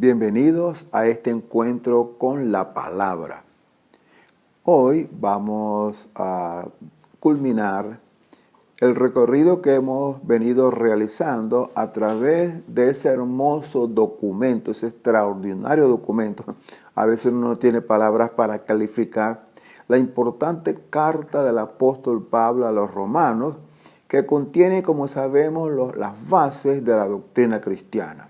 Bienvenidos a este encuentro con la palabra. Hoy vamos a culminar el recorrido que hemos venido realizando a través de ese hermoso documento, ese extraordinario documento. A veces uno no tiene palabras para calificar la importante carta del apóstol Pablo a los romanos, que contiene, como sabemos, las bases de la doctrina cristiana.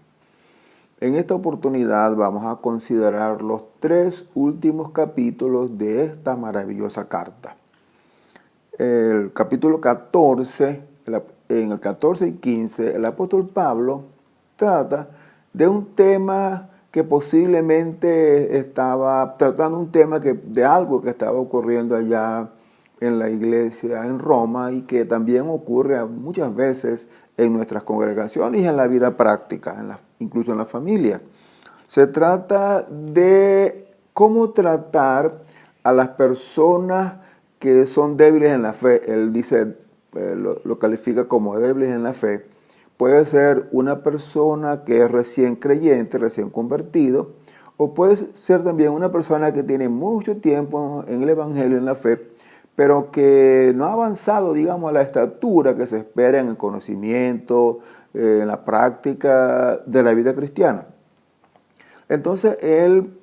En esta oportunidad vamos a considerar los 3 últimos capítulos de esta maravillosa carta. El capítulo 14, en el 14 y 15, el apóstol Pablo trata de un tema que posiblemente estaba tratando de algo que estaba ocurriendo allá en la iglesia en Roma y que también ocurre muchas veces en nuestras congregaciones y en la vida práctica, incluso en la familia. Se trata de cómo tratar a las personas que son débiles en la fe. Él dice, lo califica como débiles en la fe. Puede ser una persona que es recién creyente, recién convertido, o puede ser también una persona que tiene mucho tiempo en el evangelio, en la fe, pero que no ha avanzado, digamos, a la estatura que se espera en el conocimiento, en la práctica de la vida cristiana. Entonces, él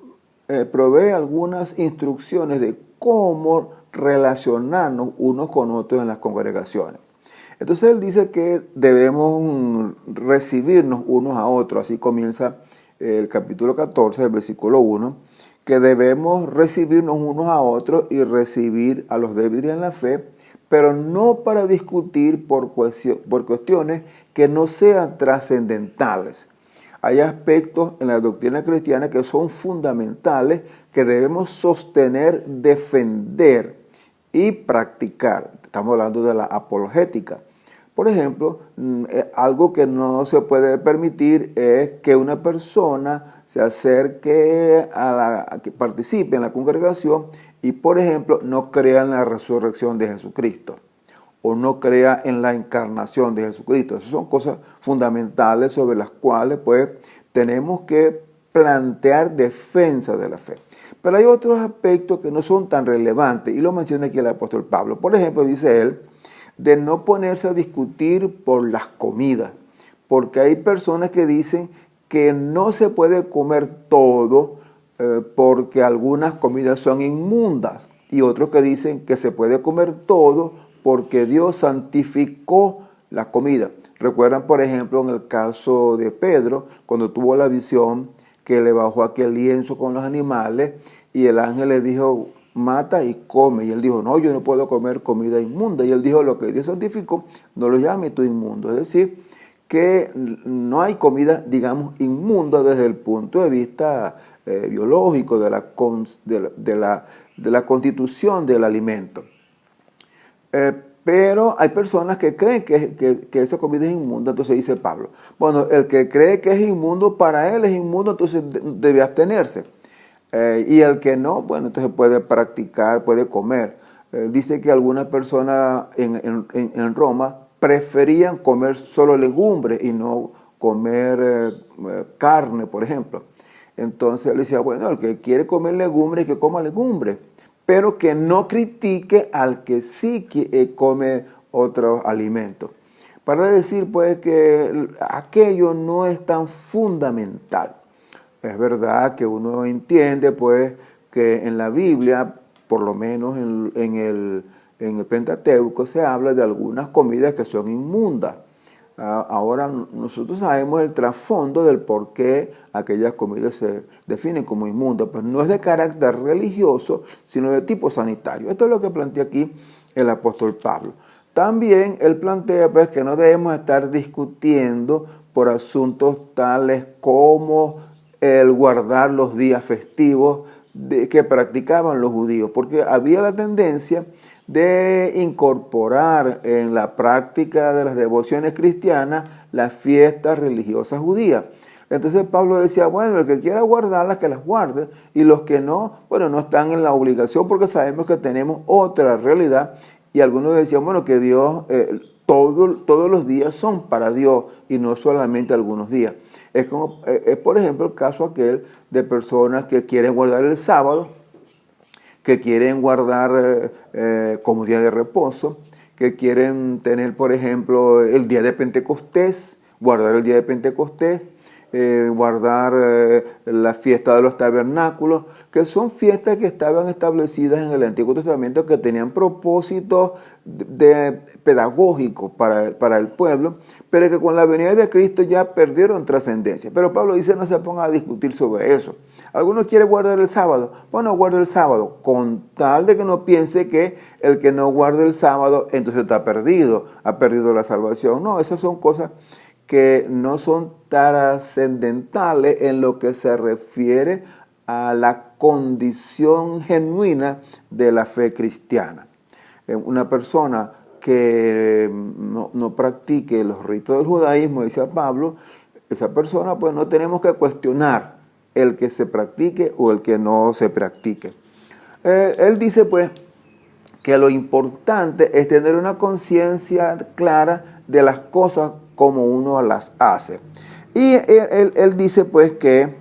provee algunas instrucciones de cómo relacionarnos unos con otros en las congregaciones. Entonces, él dice que debemos recibirnos unos a otros. Así comienza el capítulo 14, el versículo 1. Que debemos recibirnos unos a otros y recibir a los débiles en la fe, pero no para discutir por cuestiones que no sean trascendentales. Hay aspectos en la doctrina cristiana que son fundamentales, que debemos sostener, defender y practicar. Estamos hablando de la apologética. Por ejemplo, algo que no se puede permitir es que una persona se acerque que participe en la congregación y, por ejemplo, no crea en la resurrección de Jesucristo o no crea en la encarnación de Jesucristo. Esas son cosas fundamentales sobre las cuales pues tenemos que plantear defensa de la fe. Pero hay otros aspectos que no son tan relevantes y lo menciona aquí el apóstol Pablo. Por ejemplo, dice él, de no ponerse a discutir por las comidas, porque hay personas que dicen que no se puede comer todo porque algunas comidas son inmundas y otros que dicen que se puede comer todo porque Dios santificó la comida. Recuerdan, por ejemplo, en el caso de Pedro, cuando tuvo la visión que le bajó aquel lienzo con los animales y el ángel le dijo, mata y come. Y él dijo, no, yo no puedo comer comida inmunda. Y él dijo, lo que Dios santificó, no lo llame tú inmundo. Es decir, que no hay comida, digamos, inmunda desde el punto de vista biológico de la constitución del alimento. Pero hay personas que creen que esa comida es inmunda, entonces dice Pablo, bueno, el que cree que es inmundo, para él es inmundo, entonces debe abstenerse. Y el que no, bueno, entonces puede practicar, puede comer. Dice que algunas personas en Roma preferían comer solo legumbres y no comer carne, por ejemplo. Entonces él decía, bueno, el que quiere comer legumbres, que coma legumbres, pero que no critique al que sí come otros alimentos. Para decir, pues, que aquello no es tan fundamental. Es verdad que uno entiende, pues, que en la Biblia, por lo menos en el Pentateuco, se habla de algunas comidas que son inmundas. Ahora nosotros sabemos el trasfondo del por qué aquellas comidas se definen como inmundas, pues no es de carácter religioso, sino de tipo sanitario. Esto es lo que plantea aquí el apóstol Pablo. También él plantea, pues, que no debemos estar discutiendo por asuntos tales como el guardar los días festivos que practicaban los judíos, porque había la tendencia de incorporar en la práctica de las devociones cristianas las fiestas religiosas judías. Entonces Pablo decía, bueno, el que quiera guardarlas, que las guarde, y los que no, bueno, no están en la obligación porque sabemos que tenemos otra realidad. Y algunos decían, bueno, que Dios, todos los días son para Dios y no solamente algunos días. Es por ejemplo el caso aquel de personas que quieren guardar el sábado, que quieren guardar como día de reposo, que quieren tener, por ejemplo, el día de Pentecostés, guardar el día de Pentecostés, guardar la fiesta de los tabernáculos, que son fiestas que estaban establecidas en el Antiguo Testamento, que tenían propósitos pedagógicos para el pueblo, pero que con la venida de Cristo ya perdieron trascendencia. Pero Pablo dice, no se pongan a discutir sobre eso. Algunos quieren guardar el sábado. Bueno, guarda el sábado, con tal de que no piense que el que no guarda el sábado entonces está perdido, ha perdido la salvación. No, esas son cosas que no son trascendentales en lo que se refiere a la condición genuina de la fe cristiana. Una persona que no practique los ritos del judaísmo, dice Pablo, esa persona pues no tenemos que cuestionar el que se practique o el que no se practique. Él dice pues que lo importante es tener una conciencia clara de las cosas como uno las hace. Y él dice pues que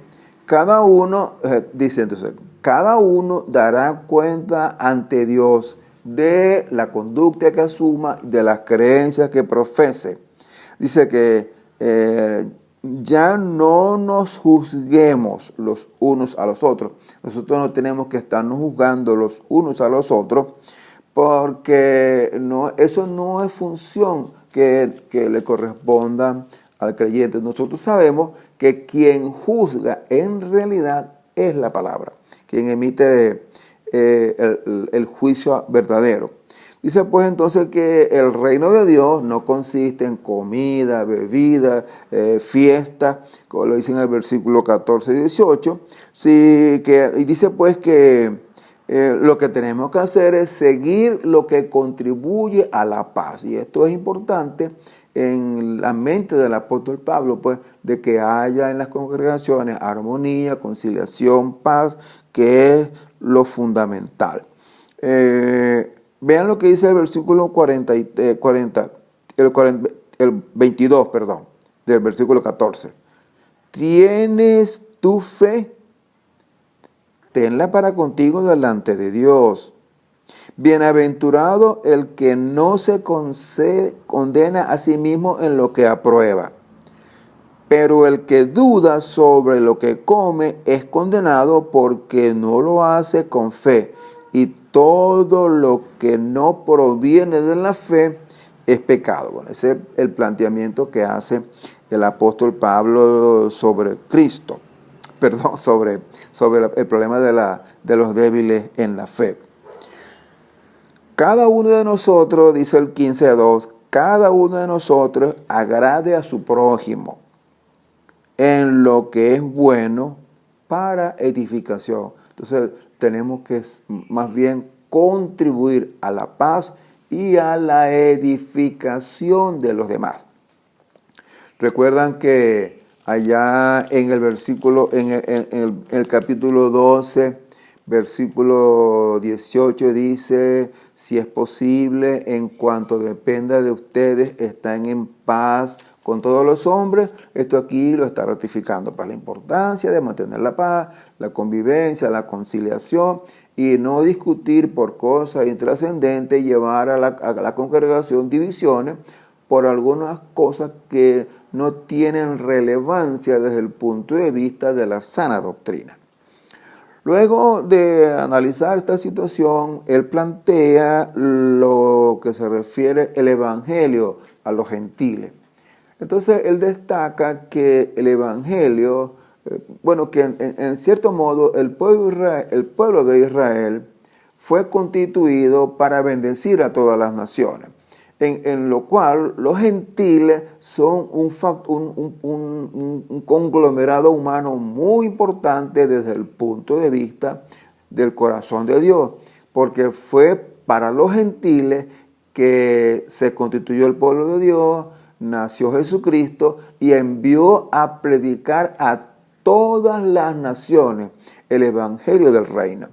cada uno, dice entonces, cada uno dará cuenta ante Dios de la conducta que asuma, de las creencias que profese. Dice que ya no nos juzguemos los unos a los otros. Nosotros no tenemos que estarnos juzgando los unos a los otros, porque eso no es función que le corresponda al creyente. Nosotros sabemos que quien juzga en realidad es la palabra, quien emite el juicio verdadero. Dice pues entonces que el reino de Dios no consiste en comida, bebida, fiesta, como lo dice en el versículo 14 y 18. Y dice pues que lo que tenemos que hacer es seguir lo que contribuye a la paz. Y esto es importante en la mente del apóstol Pablo, pues, de que haya en las congregaciones armonía, conciliación, paz, que es lo fundamental. Vean lo que dice el versículo 22, del versículo 14. ¿Tienes tu fe? Tenla para contigo delante de Dios. Bienaventurado el que no se condena a sí mismo en lo que aprueba. Pero el que duda sobre lo que come es condenado porque no lo hace con fe. Y todo lo que no proviene de la fe es pecado. Bueno, ese es el planteamiento que hace el apóstol Pablo sobre Cristo. Sobre el problema de los débiles en la fe. Cada uno de nosotros, dice el 15:2, cada uno de nosotros agrade a su prójimo en lo que es bueno para edificación. Entonces tenemos que más bien contribuir a la paz y a la edificación de los demás. Recuerdan que allá en el versículo, en el capítulo 12, versículo 18 dice, si es posible, en cuanto dependa de ustedes, están en paz con todos los hombres. Esto aquí lo está ratificando para la importancia de mantener la paz, la convivencia, la conciliación y no discutir por cosas intrascendentes y llevar a la congregación divisiones por algunas cosas que no tienen relevancia desde el punto de vista de la sana doctrina. Luego de analizar esta situación, él plantea lo que se refiere el evangelio a los gentiles. Entonces él destaca que el evangelio, que en cierto modo el pueblo de Israel fue constituido para bendecir a todas las naciones. En lo cual los gentiles son un conglomerado humano muy importante desde el punto de vista del corazón de Dios, porque fue para los gentiles que se constituyó el pueblo de Dios, nació Jesucristo y envió a predicar a todas las naciones el evangelio del reino.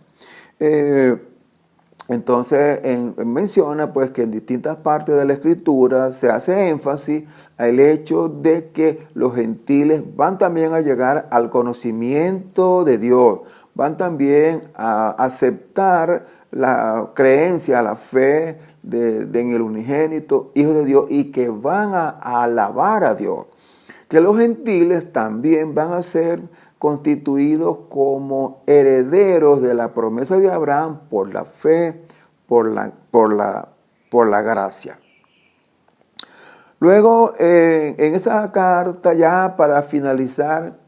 Entonces menciona pues que en distintas partes de la Escritura se hace énfasis al hecho de que los gentiles van también a llegar al conocimiento de Dios, van también a aceptar la creencia, la fe en el unigénito Hijo de Dios y que van a alabar a Dios. Que los gentiles también van a ser constituidos como herederos de la promesa de Abraham por la fe, por la gracia. Luego, en esa carta, ya para finalizar,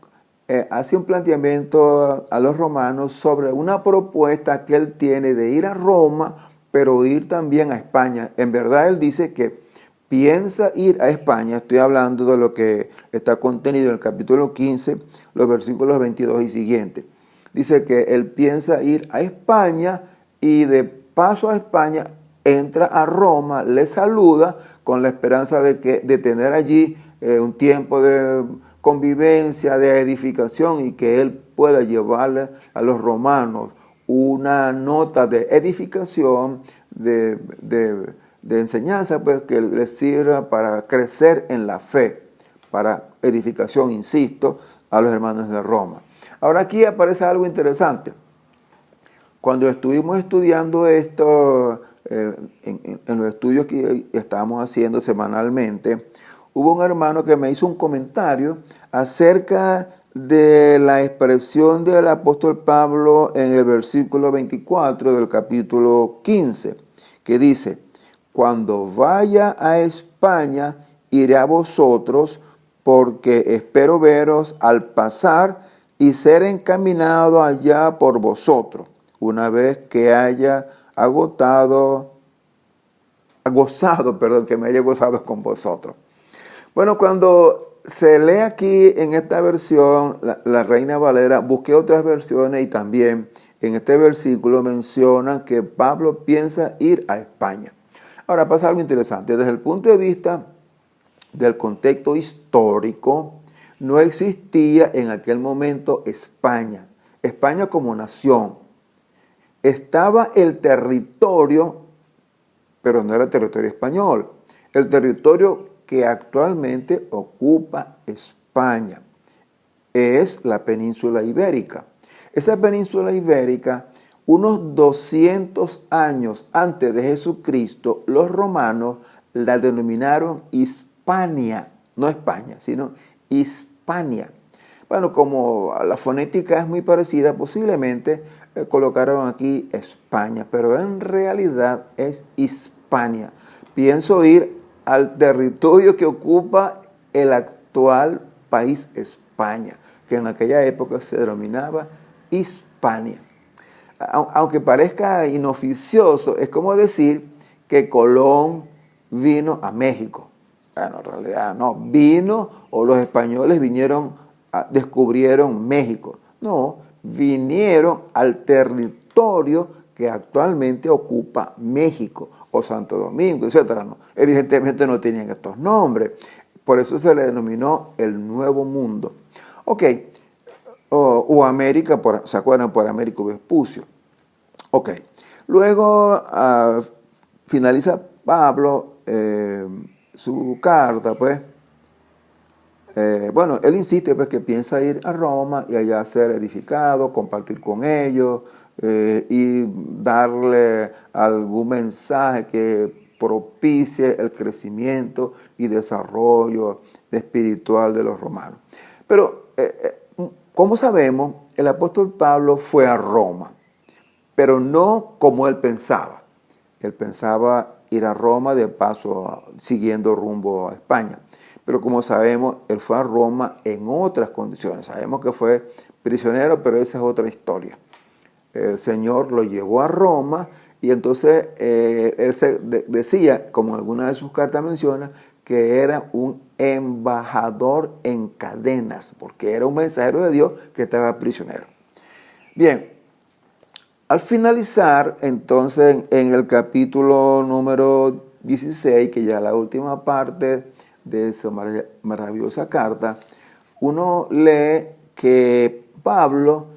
hace un planteamiento a los romanos sobre una propuesta que él tiene de ir a Roma, pero ir también a España. En verdad, él dice que piensa ir a España. Estoy hablando de lo que está contenido en el capítulo 15, los versículos 22 y siguientes. Dice que él piensa ir a España y de paso a España entra a Roma, le saluda con la esperanza de tener allí un tiempo de convivencia, de edificación y que él pueda llevarle a los romanos una nota de edificación, de enseñanza, pues que les sirva para crecer en la fe, para edificación, insisto, a los hermanos de Roma. Ahora aquí aparece algo interesante. Cuando estuvimos estudiando esto, en los estudios que estábamos haciendo semanalmente, hubo un hermano que me hizo un comentario acerca de la expresión del apóstol Pablo en el versículo 24 del capítulo 15, que dice: cuando vaya a España, iré a vosotros, porque espero veros al pasar y ser encaminado allá por vosotros, una vez que haya que me haya gozado con vosotros. Bueno, cuando se lee aquí en esta versión, la Reina Valera, busqué otras versiones y también en este versículo mencionan que Pablo piensa ir a España. Ahora pasa algo interesante. Desde el punto de vista del contexto histórico, no existía en aquel momento España. España como nación. Estaba el territorio, pero no era el territorio español. El territorio que actualmente ocupa España es la península ibérica. Esa península ibérica, unos 200 años antes de Jesucristo, los romanos la denominaron Hispania, no España, sino Hispania. Bueno, como la fonética es muy parecida, posiblemente colocaron aquí España, pero en realidad es Hispania. Pienso ir al territorio que ocupa el actual país España, que en aquella época se denominaba Hispania. Aunque parezca inoficioso, es como decir que Colón vino a México. Bueno, en realidad no, vino o los españoles descubrieron México. No, vinieron al territorio que actualmente ocupa México o Santo Domingo, etc. No, evidentemente no tenían estos nombres. Por eso se le denominó el Nuevo Mundo. Ok, o América, ¿se acuerdan? Por Américo Vespucio. Ok, luego finaliza Pablo su carta, pues. Bueno, él insiste pues que piensa ir a Roma y allá ser edificado, compartir con ellos y darle algún mensaje que propicie el crecimiento y desarrollo espiritual de los romanos. Pero, como sabemos, el apóstol Pablo fue a Roma, pero no como él pensaba. Él pensaba ir a Roma de paso, siguiendo rumbo a España. Pero como sabemos, él fue a Roma en otras condiciones. Sabemos que fue prisionero, pero esa es otra historia. El Señor lo llevó a Roma y entonces él decía, como en alguna de sus cartas menciona, que era un embajador en cadenas, porque era un mensajero de Dios que estaba prisionero. Bien, al finalizar, entonces, en el capítulo número 16, que ya es la última parte de esa maravillosa carta, uno lee que Pablo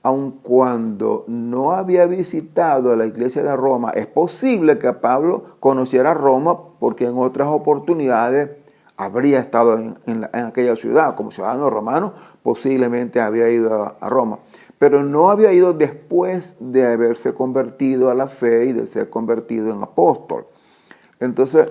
aun cuando no había visitado la iglesia de Roma, es posible que Pablo conociera Roma porque en otras oportunidades habría estado en aquella ciudad. Como ciudadano romano, posiblemente había ido a Roma, pero no había ido después de haberse convertido a la fe y de ser convertido en apóstol. Entonces,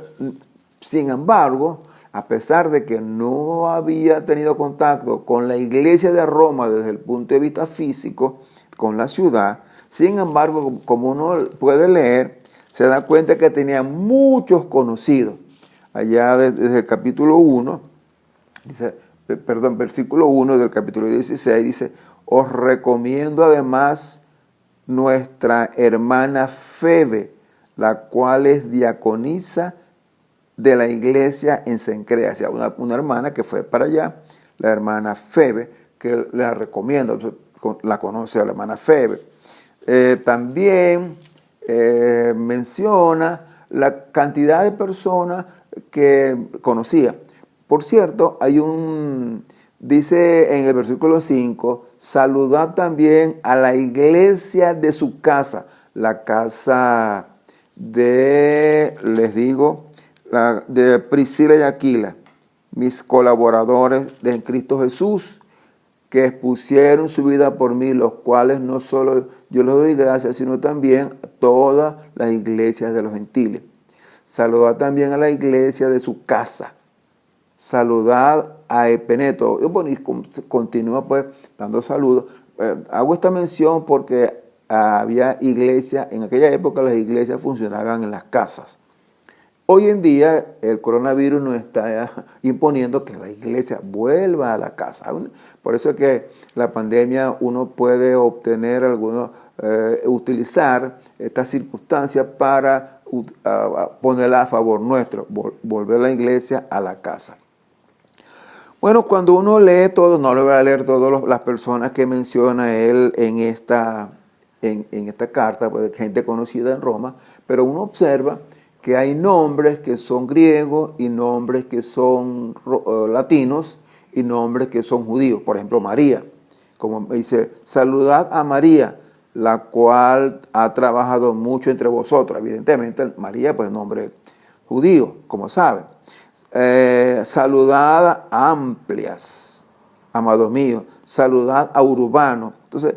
sin embargo, a pesar de que no había tenido contacto con la iglesia de Roma desde el punto de vista físico, con la ciudad, sin embargo, como uno puede leer, se da cuenta que tenía muchos conocidos. Allá desde el capítulo 1, dice, versículo 1 del capítulo 16, dice, os recomiendo además nuestra hermana Febe, la cual es diaconisa de la iglesia en Cencrea. O sea, una hermana que fue para allá, la hermana Febe, que la recomiendo, la conoce a la hermana Febe. También menciona la cantidad de personas que conocía. Por cierto, dice en el versículo 5, saludad también a la iglesia de su casa, la casa de Priscila y Aquila, mis colaboradores en Cristo Jesús, que expusieron su vida por mí, los cuales no solo yo les doy gracias, sino también a todas las iglesias de los gentiles. Saludad también a la iglesia de su casa. Saludad a Epeneto. Y continúa pues dando saludos. Hago esta mención porque había iglesias, en aquella época las iglesias funcionaban en las casas. Hoy en día el coronavirus nos está imponiendo que la iglesia vuelva a la casa. Por eso es que la pandemia uno puede utilizar estas circunstancias para ponerla a favor nuestro, volver la iglesia a la casa. Bueno, cuando uno lee todo, no le voy a leer todas las personas que menciona él en esta carta, pues, gente conocida en Roma, pero uno observa que hay nombres que son griegos y nombres que son latinos y nombres que son judíos. Por ejemplo, María, como dice, saludad a María, la cual ha trabajado mucho entre vosotros. Evidentemente, María, pues, nombre judío, como saben. Saludad a Amplias, amados míos. Saludad a Urbano. Entonces,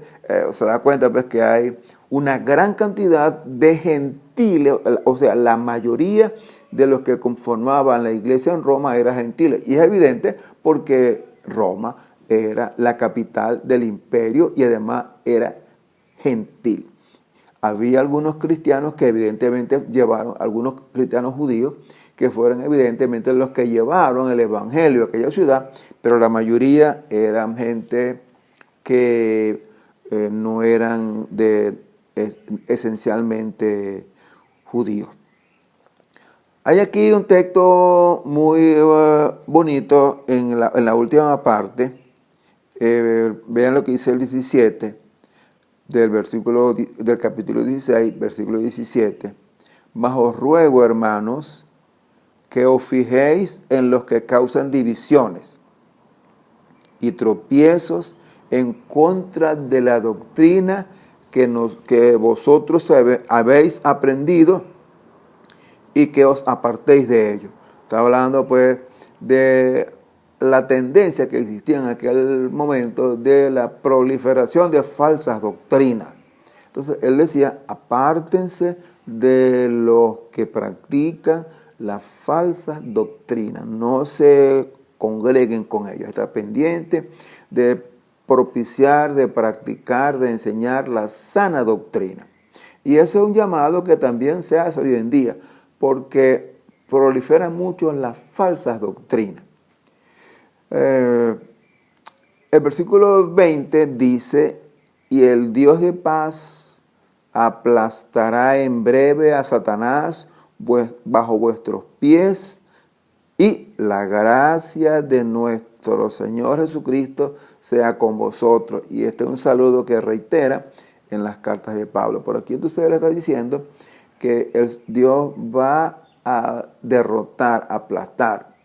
se da cuenta pues que hay una gran cantidad de gentiles, o sea, la mayoría de los que conformaban la iglesia en Roma eran gentiles. Y es evidente porque Roma era la capital del imperio y además era gentil. Había algunos cristianos que evidentemente algunos cristianos judíos, que fueron evidentemente los que llevaron el evangelio a aquella ciudad, pero la mayoría eran gente que no eran esencialmente judíos. Hay aquí un texto muy bonito en la última parte. Vean lo que dice el 17 del capítulo 16, versículo 17. Mas os ruego, hermanos, que os fijéis en los que causan divisiones y tropiezos en contra de la doctrina que vosotros habéis aprendido y que os apartéis de ello. Está hablando pues de la tendencia que existía en aquel momento de la proliferación de falsas doctrinas. Entonces él decía, apártense de los que practican la falsa doctrina, no se congreguen con ellos, está pendiente de propiciar, de practicar, de enseñar la sana doctrina. Y ese es un llamado que también se hace hoy en día, porque proliferan mucho las falsas doctrinas. El versículo 20 dice, y el Dios de paz aplastará en breve a Satanás bajo vuestros pies, y la gracia de nuestro Señor Jesucristo sea con vosotros. Y este es un saludo que reitera en las cartas de Pablo. Por aquí entonces le está diciendo que Dios va a derrotar, aplastar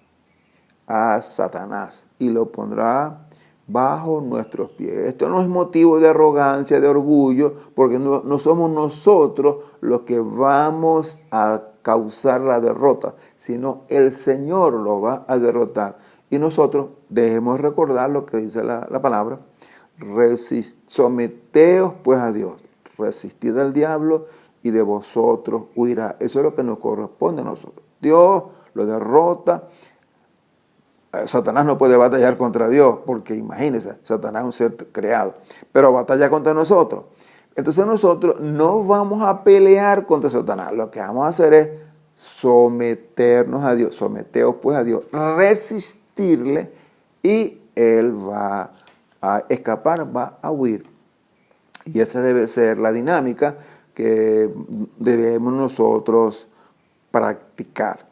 a Satanás y lo pondrá bajo nuestros pies. Esto no es motivo de arrogancia, de orgullo, porque no somos nosotros los que vamos a causar la derrota, sino el Señor lo va a derrotar. Y nosotros debemos recordar lo que dice la palabra: someteos pues a Dios, resistid al diablo y de vosotros huirá. Eso es lo que nos corresponde a nosotros. Dios lo derrota. Satanás no puede batallar contra Dios, porque imagínense, Satanás es un ser creado, pero batalla contra nosotros. Entonces nosotros no vamos a pelear contra Satanás, lo que vamos a hacer es someternos a Dios, someteos pues a Dios, resistirle, y Él va a escapar, va a huir. Y esa debe ser la dinámica que debemos nosotros practicar.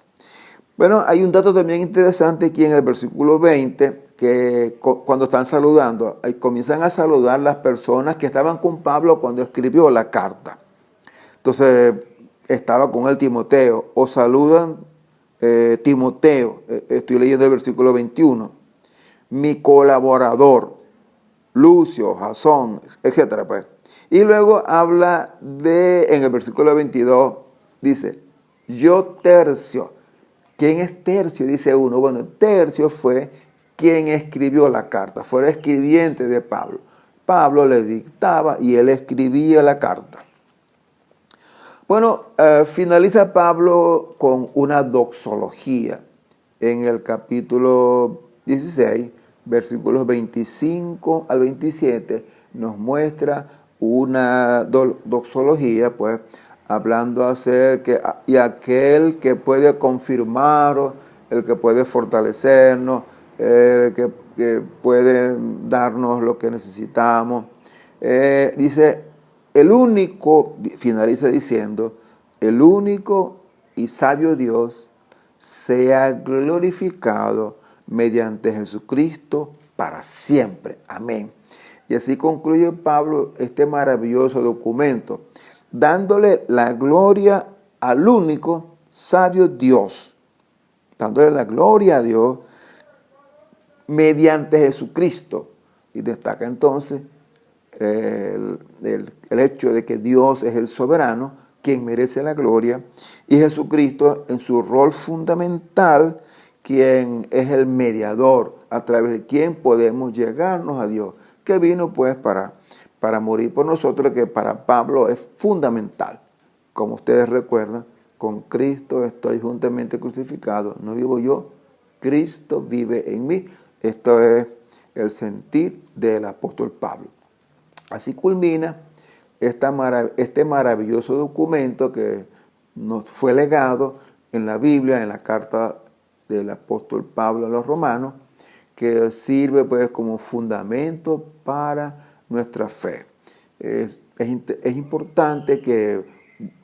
Bueno, hay un dato también interesante aquí en el versículo 20, que cuando están saludando, comienzan a saludar las personas que estaban con Pablo cuando escribió la carta. Entonces, estaba con él Timoteo, o saludan Timoteo, estoy leyendo el versículo 21, mi colaborador, Lucio, Jasón, etc. Pues. Y luego habla en el versículo 22, dice, yo Tercio. ¿Quién es Tercio? Dice uno. Bueno, Tercio fue quien escribió la carta, fue el escribiente de Pablo. Pablo le dictaba y él escribía la carta. Bueno, finaliza Pablo con una doxología en el capítulo 16, versículos 25 al 27, nos muestra una doxología, pues, hablando acerca y aquel que puede confirmaros, el que puede fortalecernos, el que puede darnos lo que necesitamos. Dice, el único, finaliza diciendo, el único y sabio Dios sea glorificado mediante Jesucristo para siempre. Amén. Y así concluye Pablo este maravilloso documento, dándole la gloria al único sabio Dios, dándole la gloria a Dios mediante Jesucristo. Y destaca entonces el hecho de que Dios es el soberano, quien merece la gloria, y Jesucristo en su rol fundamental, quien es el mediador, a través de quien podemos llegarnos a Dios, que vino pues para morir por nosotros, que para Pablo es fundamental. Como ustedes recuerdan, con Cristo estoy juntamente crucificado, no vivo yo, Cristo vive en mí. Esto es el sentir del apóstol Pablo. Así culmina este maravilloso documento que nos fue legado en la Biblia, en la carta del apóstol Pablo a los romanos, que sirve pues como fundamento para nuestra fe. Es importante que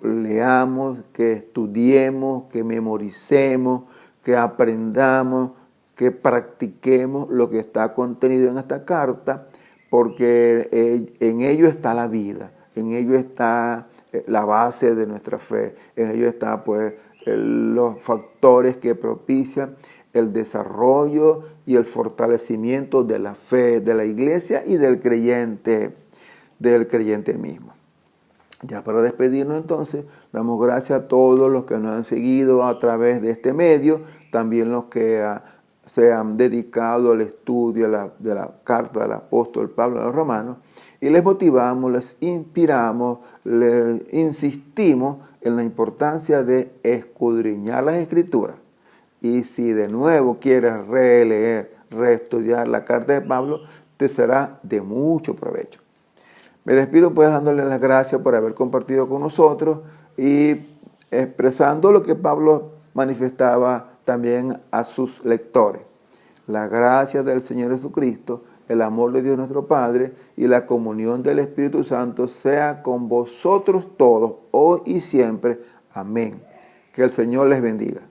leamos, que estudiemos, que memoricemos, que aprendamos, que practiquemos lo que está contenido en esta carta, porque en ello está la vida, en ello está la base de nuestra fe, en ello está pues los factores que propician el desarrollo y el fortalecimiento de la fe de la iglesia y del creyente mismo. Ya para despedirnos entonces, damos gracias a todos los que nos han seguido a través de este medio, también los que se han dedicado al estudio de la carta del apóstol Pablo a los romanos, y les motivamos, les inspiramos, les insistimos en la importancia de escudriñar las Escrituras. Y si de nuevo quieres releer, reestudiar la carta de Pablo, te será de mucho provecho. Me despido pues dándoles las gracias por haber compartido con nosotros y expresando lo que Pablo manifestaba también a sus lectores. La gracia del Señor Jesucristo, el amor de Dios nuestro Padre y la comunión del Espíritu Santo sea con vosotros todos, hoy y siempre. Amén. Que el Señor les bendiga.